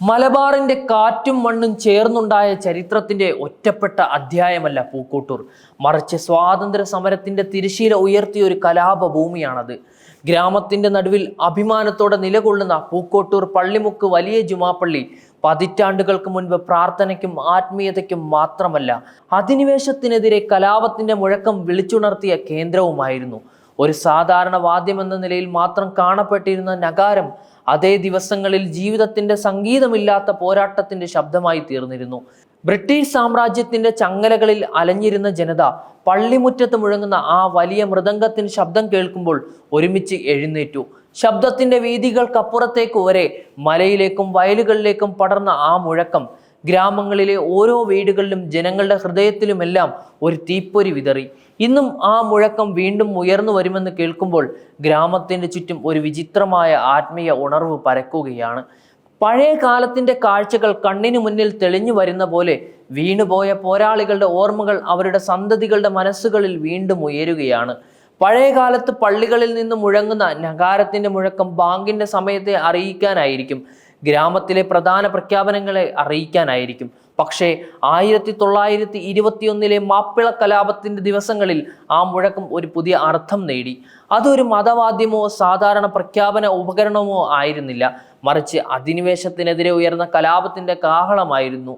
മലബാറിന്റെ കാറ്റും മണ്ണും ചേർന്നുണ്ടായ ചരിത്രത്തിന്റെ ഒറ്റപ്പെട്ട അധ്യായമല്ല പൂക്കോട്ടൂർ. മറിച്ച് സ്വാതന്ത്ര്യ സമരത്തിന്റെ തിരശീല ഉയർത്തിയ ഒരു കലാപഭൂമിയാണത്. ഗ്രാമത്തിന്റെ നടുവിൽ അഭിമാനത്തോടെ നിലകൊള്ളുന്ന പൂക്കോട്ടൂർ പള്ളിമുക്ക് വലിയ ജുമാപ്പള്ളി പതിറ്റാണ്ടുകൾക്ക് മുൻപ് പ്രാർത്ഥനയ്ക്കും ആത്മീയതയ്ക്കും മാത്രമല്ല, അധിനിവേശത്തിനെതിരെ കലാപത്തിന്റെ മുഴക്കം വിളിച്ചുണർത്തിയ കേന്ദ്രവുമായിരുന്നു. ഒരു സാധാരണ വാദ്യമെന്ന നിലയിൽ മാത്രം കാണപ്പെട്ടിരുന്ന നഗാരം അതേ ദിവസങ്ങളിൽ ജീവിതത്തിന്റെ സംഗീതമില്ലാത്ത പോരാട്ടത്തിന്റെ ശബ്ദമായി തീർന്നിരുന്നു. ബ്രിട്ടീഷ് സാമ്രാജ്യത്തിന്റെ ചങ്ങലകളിൽ അലഞ്ഞിരുന്ന ജനത പള്ളിമുറ്റത്ത് മുഴങ്ങുന്ന ആ വലിയ മൃദംഗത്തിന് ശബ്ദം കേൾക്കുമ്പോൾ ഒരുമിച്ച് എഴുന്നേറ്റു. ശബ്ദത്തിന്റെ വീഥികൾക്കപ്പുറത്തേക്ക് വരെ മലയിലേക്കും വയലുകളിലേക്കും പടർന്ന ആ മുഴക്കം ഗ്രാമങ്ങളിലെ ഓരോ വീടുകളിലും ജനങ്ങളുടെ ഹൃദയത്തിലുമെല്ലാം ഒരു തീപ്പൊരി വിതറി. ഇന്നും ആ മുഴക്കം വീണ്ടും ഉയർന്നു വരുമെന്ന് കേൾക്കുമ്പോൾ ഗ്രാമത്തിന്റെ ചുറ്റും ഒരു വിചിത്രമായ ആത്മീയ ഉണർവ് പരക്കുകയാണ്. പഴയ കാലത്തിന്റെ കാഴ്ചകൾ കണ്ണിനു മുന്നിൽ തെളിഞ്ഞു വരുന്ന പോലെ വീണുപോയ പോരാളികളുടെ ഓർമ്മകൾ അവരുടെ സന്തതികളുടെ മനസ്സുകളിൽ വീണ്ടും ഉയരുകയാണ്. പഴയ കാലത്ത് പള്ളികളിൽ നിന്ന് മുഴങ്ങുന്ന നഗാരത്തിന്റെ മുഴക്കം ബാങ്കിന്റെ സമയത്തെ അറിയിക്കാനായിരിക്കും, ഗ്രാമത്തിലെ പ്രധാന പ്രഖ്യാപനങ്ങളെ അറിയിക്കാനായിരിക്കും. പക്ഷേ 1921 മാപ്പിള കലാപത്തിന്റെ ദിവസങ്ങളിൽ ആ മുഴക്കം ഒരു പുതിയ അർത്ഥം നേടി. അതൊരു മതവാദ്യമോ സാധാരണ പ്രഖ്യാപന ഉപകരണമോ ആയിരുന്നില്ല, മറിച്ച് അധിനിവേശത്തിനെതിരെ ഉയർന്ന കലാപത്തിന്റെ കാഹളമായിരുന്നു.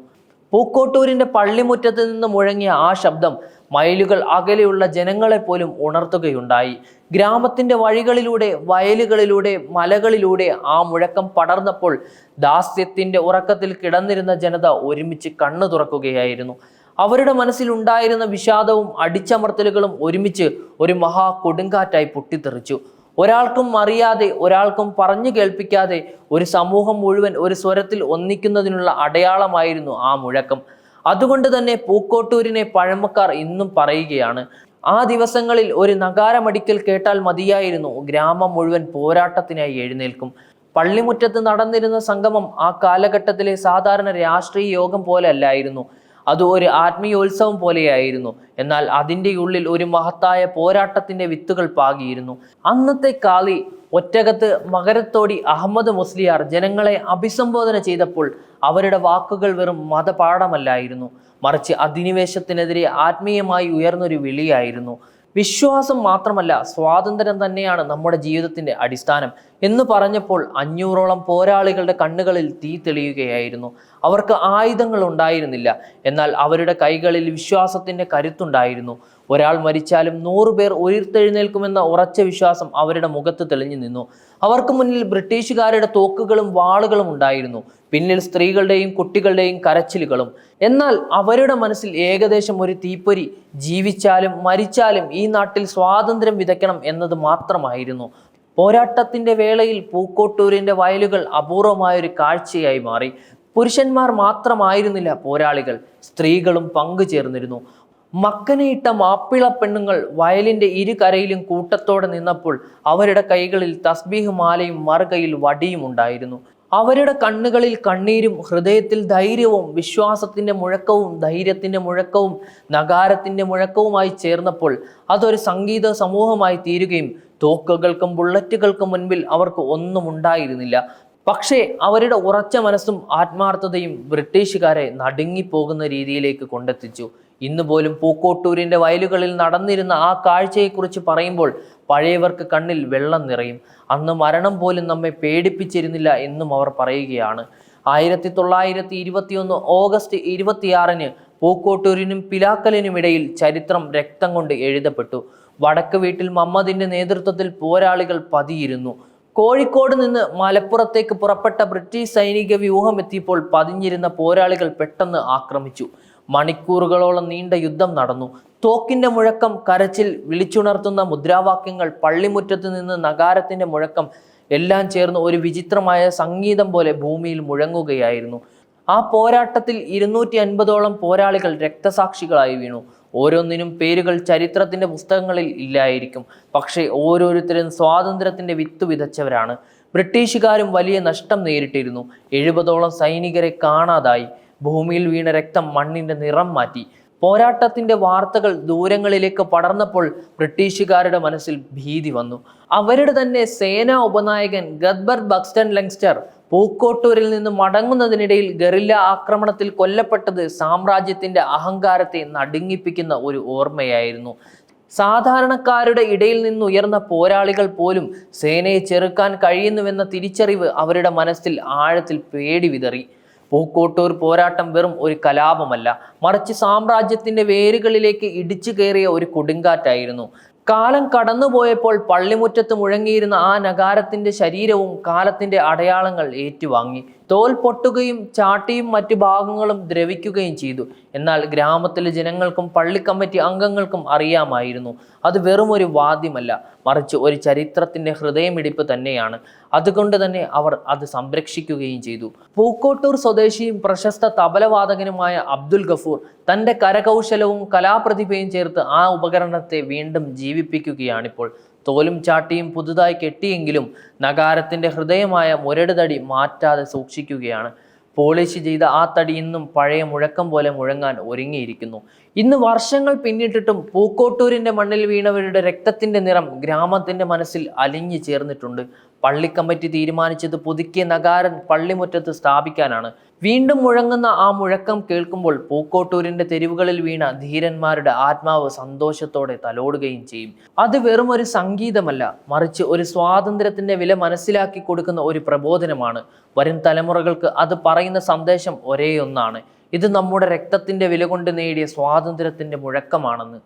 പൂക്കോട്ടൂരിന്റെ പള്ളിമുറ്റത്ത് നിന്ന് മുഴങ്ങിയ ആ ശബ്ദം മൈലുകൾ അകലെയുള്ള ജനങ്ങളെ പോലും ഉണർത്തുകയുണ്ടായി. ഗ്രാമത്തിന്റെ വഴികളിലൂടെ, വയലുകളിലൂടെ, മലകളിലൂടെ ആ മുഴക്കം പടർന്നപ്പോൾ ദാസ്യത്തിന്റെ ഉറക്കത്തിൽ കിടന്നിരുന്ന ജനത ഒരുമിച്ച് കണ്ണു തുറക്കുകയായിരുന്നു. അവരുടെ മനസ്സിൽ ഉണ്ടായിരുന്ന വിഷാദവും അടിച്ചമർത്തലുകളും ഒരുമിച്ച് ഒരു മഹാ കൊടുങ്കാറ്റായി പൊട്ടിത്തെറിച്ചു. ഒരാൾക്കും അറിയാതെ, ഒരാൾക്കും പറഞ്ഞു കേൾപ്പിക്കാതെ ഒരു സമൂഹം മുഴുവൻ ഒരു സ്വരത്തിൽ ഒന്നിക്കുന്നതിനുള്ള അടയാളമായിരുന്നു ആ മുഴക്കം. അതുകൊണ്ട് തന്നെ പൂക്കോട്ടൂരിനെ പഴമക്കാർ ഇന്നും പറയുകയാണ്. ആ ദിവസങ്ങളിൽ ഒരു നഗാരമടിക്കൽ കേട്ടാൽ മതിയായിരുന്നു, ഗ്രാമം മുഴുവൻ പോരാട്ടത്തിനായി എഴുന്നേൽക്കും. പള്ളിമുറ്റത്ത് നടന്നിരുന്ന സംഗമം ആ കാലഘട്ടത്തിലെ സാധാരണ രാഷ്ട്രീയ യോഗം പോലെ അല്ലായിരുന്നു, അത് ഒരു ആത്മീയോത്സവം പോലെയായിരുന്നു. എന്നാൽ അതിൻ്റെ ഉള്ളിൽ ഒരു മഹത്തായ പോരാട്ടത്തിന്റെ വിത്തുകൾ പാകിയിരുന്നു. അന്നത്തെ കാളി ഒറ്റകത്ത് മകരത്തോടി അഹമ്മദ് മുസ്ലിയാർ ജനങ്ങളെ അഭിസംബോധന ചെയ്തപ്പോൾ അവരുടെ വാക്കുകൾ വെറും മതപാഠമല്ലായിരുന്നു, മറിച്ച് അധിനിവേശത്തിനെതിരെ ആത്മീയമായി ഉയർന്നൊരു വിളിയായിരുന്നു. വിശ്വാസം മാത്രമല്ല, സ്വാതന്ത്ര്യം തന്നെയാണ് നമ്മുടെ ജീവിതത്തിന്റെ അടിസ്ഥാനം എന്ന് പറഞ്ഞപ്പോൾ 500ഓളം പോരാളികളുടെ കണ്ണുകളിൽ തീ തെളിയുകയായിരുന്നു. അവർക്ക് ആയുധങ്ങൾ ഉണ്ടായിരുന്നില്ല, എന്നാൽ അവരുടെ കൈകളിൽ വിശ്വാസത്തിന്റെ കരുത്തുണ്ടായിരുന്നു. ഒരാൾ മരിച്ചാലും 100 പേർ ഉയർത്തെഴുന്നേൽക്കുമെന്ന ഉറച്ച വിശ്വാസം അവരുടെ മുഖത്ത് തെളിഞ്ഞു നിന്നു. അവർക്ക് മുന്നിൽ ബ്രിട്ടീഷുകാരുടെ തോക്കുകളും വാളുകളും ഉണ്ടായിരുന്നു, പിന്നിൽ സ്ത്രീകളുടെയും കുട്ടികളുടെയും കരച്ചിലുകളും. എന്നാൽ അവരുടെ മനസ്സിൽ ഏകദേശം ഒരു തീപ്പൊരി, ജീവിച്ചാലും മരിച്ചാലും ഈ നാട്ടിൽ സ്വാതന്ത്ര്യം വിതയ്ക്കണം എന്നത് മാത്രമായിരുന്നു. പോരാട്ടത്തിന്റെ വേളയിൽ പൂക്കോട്ടൂരിന്റെ വയലുകൾ അപൂർവമായൊരു കാഴ്ചയായി മാറി. പുരുഷന്മാർ മാത്രമായിരുന്നില്ല പോരാളികൾ, സ്ത്രീകളും പങ്കുചേർന്നിരുന്നു. മക്കനയിട്ട മാപ്പിള പെണ്ണുങ്ങൾ വയലിന്റെ ഇരുകരയിലും കൂട്ടത്തോടെ നിന്നപ്പോൾ അവരുടെ കൈകളിൽ തസ്ബീഹ് മാലയും മറുകയിൽ വടിയും ഉണ്ടായിരുന്നു. അവരുടെ കണ്ണുകളിൽ കണ്ണീരും ഹൃദയത്തിൽ ധൈര്യവും. വിശ്വാസത്തിന്റെ മുഴക്കവും ധൈര്യത്തിന്റെ മുഴക്കവും നഗാരത്തിന്റെ മുഴക്കവുമായി ചേർന്നപ്പോൾ അതൊരു സംഗീത സമൂഹമായി തീരുകയും തോക്കുകൾക്കും ബുള്ളറ്റുകൾക്കും മുൻപിൽ അവർക്ക് ഒന്നും ഉണ്ടായിരുന്നില്ല. പക്ഷേ അവരുടെ ഉറച്ച മനസ്സും ആത്മാർത്ഥതയും ബ്രിട്ടീഷുകാരെ നടുങ്ങിപ്പോകുന്ന രീതിയിലേക്ക് കൊണ്ടെത്തിച്ചു. ഇന്ന് പോലും പൂക്കോട്ടൂരിന്റെ വയലുകളിൽ നടന്നിരുന്ന ആ കാഴ്ചയെക്കുറിച്ച് പറയുമ്പോൾ പഴയവർക്ക് കണ്ണിൽ വെള്ളം നിറയും. അന്ന് മരണം പോലും നമ്മെ പേടിപ്പിച്ചിരുന്നില്ല എന്നും അവർ പറയുകയാണ്. 1921 ഓഗസ്റ്റ് 26 പൂക്കോട്ടൂരിനും പിലാക്കലിനുമിടയിൽ ചരിത്രം രക്തം കൊണ്ട് എഴുതപ്പെട്ടു. വടക്ക് വീട്ടിൽ മമ്മദിന്റെ നേതൃത്വത്തിൽ പോരാളികൾ പതിയിരുന്നു. കോഴിക്കോട് നിന്ന് മലപ്പുറത്തേക്ക് പുറപ്പെട്ട ബ്രിട്ടീഷ് സൈനിക വ്യൂഹം എത്തിയപ്പോൾ പതിഞ്ഞിരുന്ന പോരാളികൾ പെട്ടെന്ന് ആക്രമിച്ചു. മണിക്കൂറുകളോളം നീണ്ട യുദ്ധം നടന്നു. തോക്കിന്റെ മുഴക്കം, കരച്ചിൽ, വിളിച്ചുണർത്തുന്ന മുദ്രാവാക്യങ്ങൾ, പള്ളിമുറ്റത്ത് നിന്ന് നഗാരത്തിന്റെ മുഴക്കം എല്ലാം ചേർന്ന് ഒരു വിചിത്രമായ സംഗീതം പോലെ ഭൂമിയിൽ മുഴങ്ങുകയായിരുന്നു. ആ പോരാട്ടത്തിൽ 250ഓളം പോരാളികൾ രക്തസാക്ഷികളായി വീണു. ഓരോന്നിനും പേരുകൾ ചരിത്രത്തിന്റെ പുസ്തകങ്ങളിൽ ഇല്ലായിരിക്കും, പക്ഷേ ഓരോരുത്തരും സ്വാതന്ത്ര്യത്തിന്റെ വിത്ത് വിതച്ചവരാണ്. ബ്രിട്ടീഷുകാരും വലിയ നഷ്ടം നേരിട്ടിരുന്നു. 70ഓളം സൈനികരെ കാണാതായി. ഭൂമിയിൽ വീണ രക്തം മണ്ണിന്റെ നിറം മാറ്റി. പോരാട്ടത്തിന്റെ വാർത്തകൾ ദൂരങ്ങളിലേക്ക് പടർന്നപ്പോൾ ബ്രിട്ടീഷുകാരുടെ മനസ്സിൽ ഭീതി വന്നു. അവരുടെ തന്നെ സേനാ ഉപനായകൻ ഗദ്ബർ ബക്സ്റ്റൺ ലങ്സ്റ്റർ പൂക്കോട്ടൂരിൽ നിന്ന് മടങ്ങുന്നതിനിടയിൽ ഗറില്ല ആക്രമണത്തിൽ കൊല്ലപ്പെട്ടത് സാമ്രാജ്യത്തിന്റെ അഹങ്കാരത്തെ നടുങ്ങിപ്പിക്കുന്ന ഒരു ഓർമ്മയായിരുന്നു. സാധാരണക്കാരുടെ ഇടയിൽ നിന്നുയർന്ന പോരാളികൾ പോലും സേനയെ ചെറുക്കാൻ കഴിയുന്നുവെന്ന തിരിച്ചറിവ് അവരുടെ മനസ്സിൽ ആഴത്തിൽ പേടി വിതറി. പൂക്കോട്ടൂർ പോരാട്ടം വെറും ഒരു കലാപമല്ല, മറിച്ച് സാമ്രാജ്യത്തിന്റെ വേരുകളിലേക്ക് ഇടിച്ചു കയറിയ ഒരു കൊടുങ്കാറ്റായിരുന്നു. കാലം കടന്നുപോയപ്പോൾ പള്ളിമുറ്റത്ത് മുഴങ്ങിയിരുന്ന ആ നഗാരത്തിന്റെ ശരീരവും കാലത്തിന്റെ അടയാളങ്ങൾ ഏറ്റുവാങ്ങി. തോൽ പൊട്ടുകയും ചാട്ടിയും മറ്റു ഭാഗങ്ങളും ദ്രവിക്കുകയും ചെയ്തു. എന്നാൽ ഗ്രാമത്തിലെ ജനങ്ങൾക്കും പള്ളി കമ്മിറ്റി അംഗങ്ങൾക്കും അറിയാമായിരുന്നു, അത് വെറും ഒരു വാദ്യമല്ല, മറിച്ച് ഒരു ചരിത്രത്തിന്റെ ഹൃദയമിടിപ്പ് തന്നെയാണ്. അതുകൊണ്ട് തന്നെ അവർ അത് സംരക്ഷിക്കുകയും ചെയ്തു. പൂക്കോട്ടൂർ സ്വദേശിയും പ്രശസ്ത തബലവാദകനുമായ അബ്ദുൽ ഗഫൂർ തൻ്റെ കരകൗശലവും കലാപ്രതിഭയും ചേർത്ത് ആ ഉപകരണത്തെ വീണ്ടും ജീവിപ്പിക്കുകയാണിപ്പോൾ. തോലും ചാട്ടിയും പുതുതായി കെട്ടിയെങ്കിലും നഗാരത്തിന്റെ ഹൃദയമായ മുരട് തടി മാറ്റാതെ സൂക്ഷിക്കുകയാണ്. പോളിഷ് ചെയ്ത ആ തടി ഇന്നും പഴയ മുഴക്കം പോലെ മുഴങ്ങാൻ ഒരുങ്ങിയിരിക്കുന്നു. ഇന്ന് വർഷങ്ങൾ പിന്നിട്ടിട്ടും പൂക്കോട്ടൂരിന്റെ മണ്ണിൽ വീണവരുടെ രക്തത്തിന്റെ നിറം ഗ്രാമത്തിന്റെ മനസ്സിൽ അലിഞ്ഞു ചേർന്നിട്ടുണ്ട്. പള്ളി കമ്മിറ്റി തീരുമാനിച്ചത് പുതുക്കിയ നഗാരൻ പള്ളിമുറ്റത്ത് സ്ഥാപിക്കാനാണ്. വീണ്ടും മുഴങ്ങുന്ന ആ മുഴക്കം കേൾക്കുമ്പോൾ പൂക്കോട്ടൂരിന്റെ തെരുവുകളിൽ വീണ ധീരന്മാരുടെ ആത്മാവ് സന്തോഷത്തോടെ തലോടുകയും ചെയ്യും. അത് വെറും ഒരു സംഗീതമല്ല, മറിച്ച് ഒരു സ്വാതന്ത്ര്യത്തിന്റെ വില മനസ്സിലാക്കി കൊടുക്കുന്ന ഒരു പ്രബോധനമാണ്. വരും തലമുറകൾക്ക് അത് പറയുന്ന സന്ദേശം ഒരേ ഒന്നാണ്: ഇത് നമ്മുടെ രക്തത്തിന്റെ വില കൊണ്ട് നേടിയ സ്വാതന്ത്ര്യത്തിന്റെ മുഴക്കമാണെന്ന്.